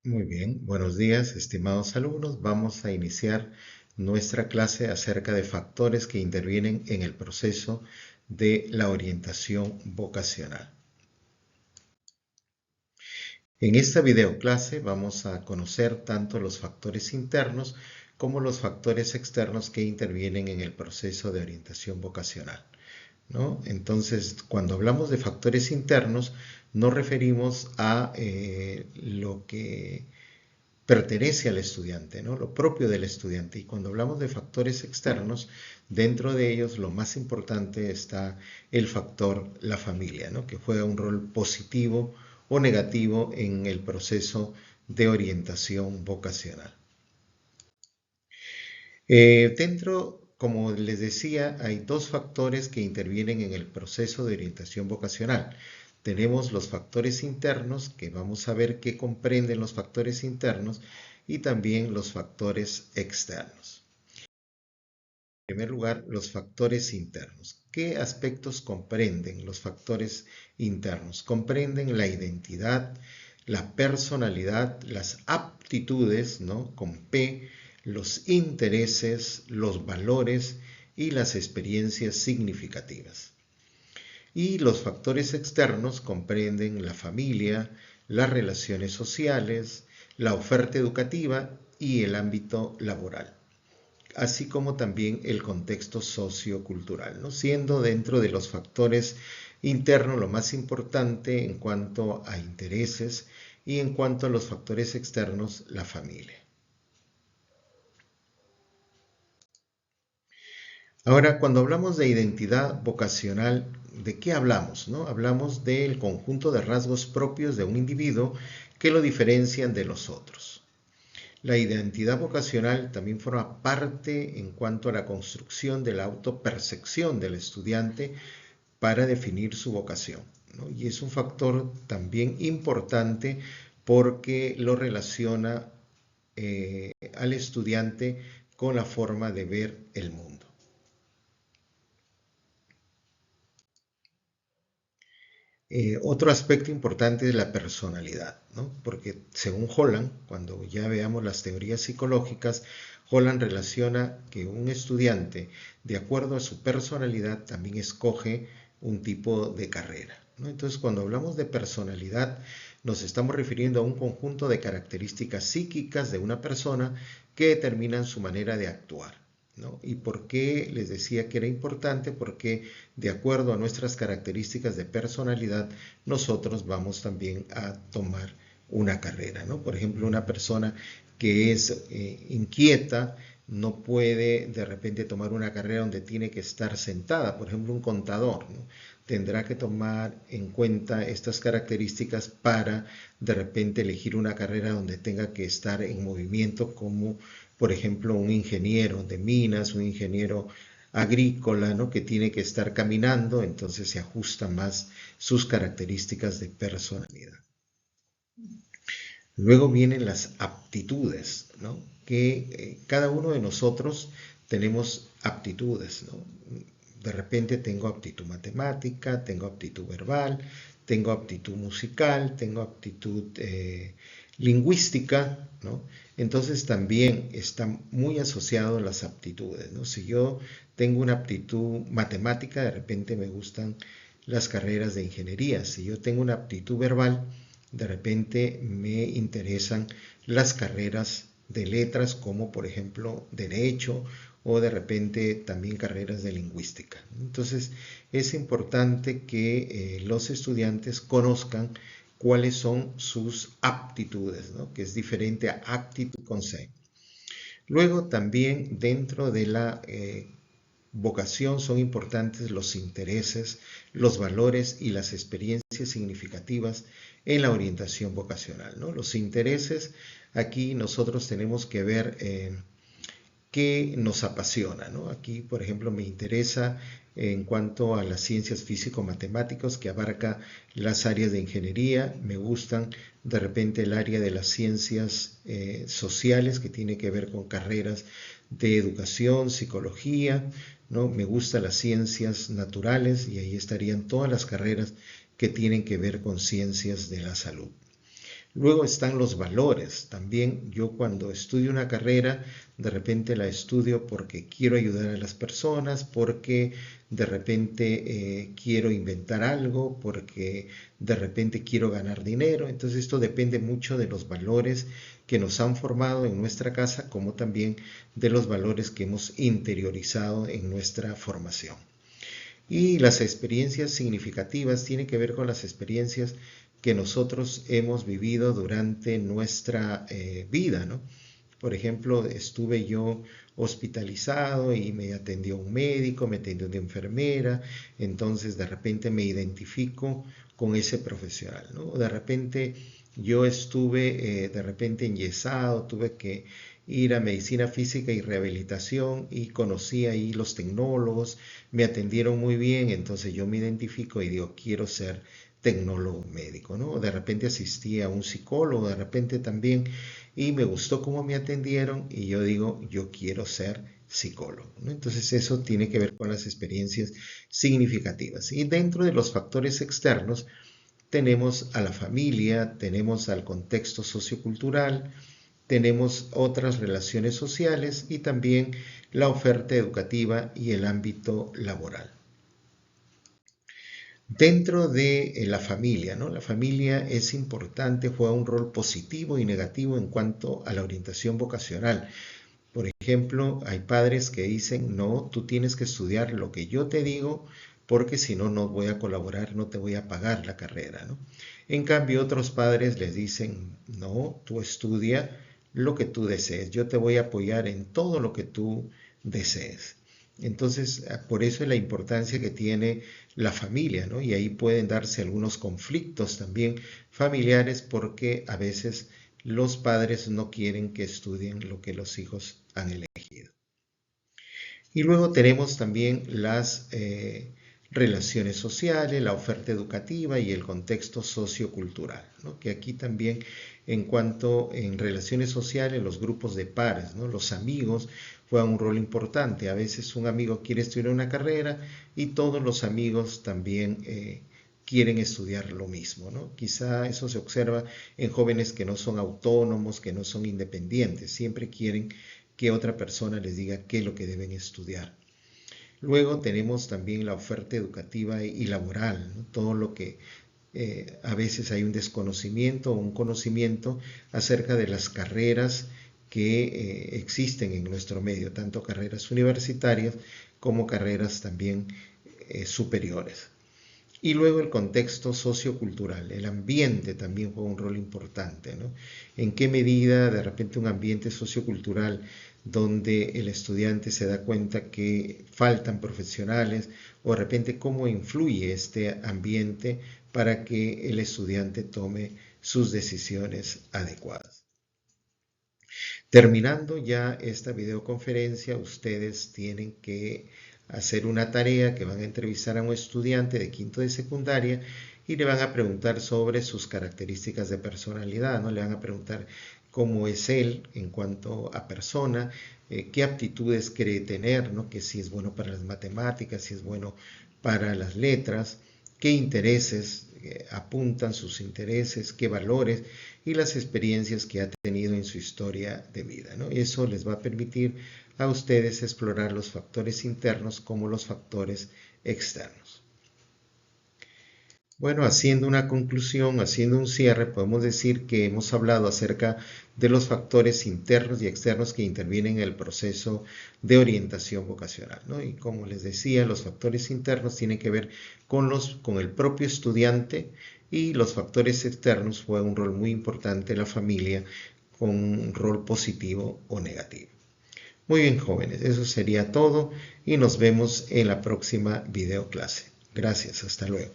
Muy bien, buenos días, estimados alumnos. Vamos a iniciar nuestra clase acerca de factores que intervienen en el proceso de la orientación vocacional. En esta videoclase vamos a conocer tanto los factores internos como los factores externos que intervienen en el proceso de orientación vocacional, ¿no? Entonces, cuando hablamos de factores internos, nos referimos a lo que pertenece al estudiante, ¿no? Lo propio del estudiante. Y cuando hablamos de factores externos, dentro de ellos lo más importante está el factor la familia, ¿no? Que juega un rol positivo o negativo en el proceso de orientación vocacional. Como les decía, hay dos factores que intervienen en el proceso de orientación vocacional. Tenemos los factores internos, que vamos a ver qué comprenden los factores internos, y también los factores externos. En primer lugar, los factores internos. ¿Qué aspectos comprenden los factores internos? Comprenden la identidad, la personalidad, las aptitudes, ¿no? Con P, los intereses, los valores y las experiencias significativas. Y los factores externos comprenden la familia, las relaciones sociales, la oferta educativa y el ámbito laboral, así como también el contexto sociocultural, ¿no? Siendo dentro de los factores internos lo más importante en cuanto a intereses y en cuanto a los factores externos, la familia. Ahora, cuando hablamos de identidad vocacional, ¿de qué hablamos, no? Hablamos del conjunto de rasgos propios de un individuo que lo diferencian de los otros. La identidad vocacional también forma parte en cuanto a la construcción de la autopercepción del estudiante para definir su vocación, ¿no? Y es un factor también importante porque lo relaciona al estudiante con la forma de ver el mundo. Otro aspecto importante es la personalidad, ¿no? Porque según Holland, cuando ya veamos las teorías psicológicas, Holland relaciona que un estudiante, de acuerdo a su personalidad, también escoge un tipo de carrera, ¿no? Entonces, cuando hablamos de personalidad, nos estamos refiriendo a un conjunto de características psíquicas de una persona que determinan su manera de actuar, ¿no? ¿Y por qué les decía que era importante? Porque de acuerdo a nuestras características de personalidad, nosotros vamos también a tomar una carrera, ¿no? Por ejemplo, una persona que es inquieta no puede de repente tomar una carrera donde tiene que estar sentada, por ejemplo, un contador, ¿no? Tendrá que tomar en cuenta estas características para de repente elegir una carrera donde tenga que estar en movimiento, como por ejemplo un ingeniero de minas, un ingeniero agrícola, ¿no? Que tiene que estar caminando, entonces se ajusta más sus características de personalidad. Luego vienen las aptitudes, ¿no? Que cada uno de nosotros tenemos aptitudes, ¿no? De repente tengo aptitud matemática, tengo aptitud verbal, tengo aptitud musical, tengo aptitud lingüística, ¿no? Entonces también está muy asociado a las aptitudes, ¿no? Si yo tengo una aptitud matemática, de repente me gustan las carreras de ingeniería. Si yo tengo una aptitud verbal, de repente me interesan las carreras de letras como por ejemplo derecho o de repente también carreras de lingüística. Entonces es importante que los estudiantes conozcan cuáles son sus aptitudes, ¿no? Que es diferente a actitud con C. Luego también dentro de la vocación son importantes los intereses, los valores y las experiencias significativas en la orientación vocacional, ¿no? Los intereses, aquí nosotros tenemos que ver qué nos apasiona, ¿no? Aquí, por ejemplo, me interesa en cuanto a las ciencias físico-matemáticas, que abarca las áreas de ingeniería. Me gustan de repente el área de las ciencias sociales, que tiene que ver con carreras de educación, psicología, ¿no? Me gustan las ciencias naturales y ahí estarían todas las carreras que tienen que ver con ciencias de la salud. Luego están los valores. También yo cuando estudio una carrera, de repente la estudio porque quiero ayudar a las personas, porque de repente quiero inventar algo, porque de repente quiero ganar dinero. Entonces esto depende mucho de los valores que nos han formado en nuestra casa, como también de los valores que hemos interiorizado en nuestra formación. Y las experiencias significativas tienen que ver con las experiencias que nosotros hemos vivido durante nuestra vida, ¿no? Por ejemplo, estuve yo hospitalizado y me atendió un médico, me atendió una enfermera, entonces de repente me identifico con ese profesional, ¿no? De repente yo estuve de repente enyesado, tuve que ir a medicina física y rehabilitación y conocí ahí los tecnólogos, me atendieron muy bien, entonces yo me identifico y digo, quiero ser tecnólogo médico, ¿no? De repente asistí a un psicólogo, de repente también, y me gustó cómo me atendieron y yo digo, yo quiero ser psicólogo, ¿no? Entonces eso tiene que ver con las experiencias significativas. Y dentro de los factores externos tenemos a la familia, tenemos al contexto sociocultural, tenemos otras relaciones sociales y también la oferta educativa y el ámbito laboral. Dentro de la familia, ¿no? La familia es importante, juega un rol positivo y negativo en cuanto a la orientación vocacional. Por ejemplo, hay padres que dicen, no, tú tienes que estudiar lo que yo te digo porque si no, no voy a colaborar, no te voy a pagar la carrera, ¿no? En cambio, otros padres les dicen, no, tú estudia lo que tú desees, yo te voy a apoyar en todo lo que tú desees. Entonces, por eso es la importancia que tiene la familia, ¿no? Y ahí pueden darse algunos conflictos también familiares porque a veces los padres no quieren que estudien lo que los hijos han elegido. Y luego tenemos también las relaciones sociales, la oferta educativa y el contexto sociocultural, ¿no? Que aquí también en relaciones sociales, los grupos de pares, ¿no? Los amigos juegan un rol importante. A veces un amigo quiere estudiar una carrera y todos los amigos también quieren estudiar lo mismo, ¿no? Quizá eso se observa en jóvenes que no son autónomos, que no son independientes, siempre quieren que otra persona les diga qué es lo que deben estudiar. Luego tenemos también la oferta educativa y laboral, ¿no? Todo lo que a veces hay un desconocimiento o un conocimiento acerca de las carreras que existen en nuestro medio, tanto carreras universitarias como carreras también superiores. Y luego el contexto sociocultural, el ambiente también juega un rol importante, ¿no? En qué medida de repente un ambiente sociocultural donde el estudiante se da cuenta que faltan profesionales o de repente cómo influye este ambiente para que el estudiante tome sus decisiones adecuadas. Terminando ya esta videoconferencia, ustedes tienen que hacer una tarea que van a entrevistar a un estudiante de quinto de secundaria y le van a preguntar sobre sus características de personalidad, ¿no? Le van a preguntar cómo es él en cuanto a persona, qué aptitudes cree tener, ¿no? Que si es bueno para las matemáticas, si es bueno para las letras, qué intereses apuntan sus intereses, qué valores y las experiencias que ha tenido en su historia de vida, ¿no? Y eso les va a permitir a ustedes explorar los factores internos como los factores externos. Bueno, haciendo una conclusión, haciendo un cierre, podemos decir que hemos hablado acerca de los factores internos y externos que intervienen en el proceso de orientación vocacional, ¿no? Y como les decía, los factores internos tienen que ver con el propio estudiante y los factores externos juegan un rol muy importante en la familia con un rol positivo o negativo. Muy bien, jóvenes, eso sería todo y nos vemos en la próxima videoclase. Gracias, hasta luego.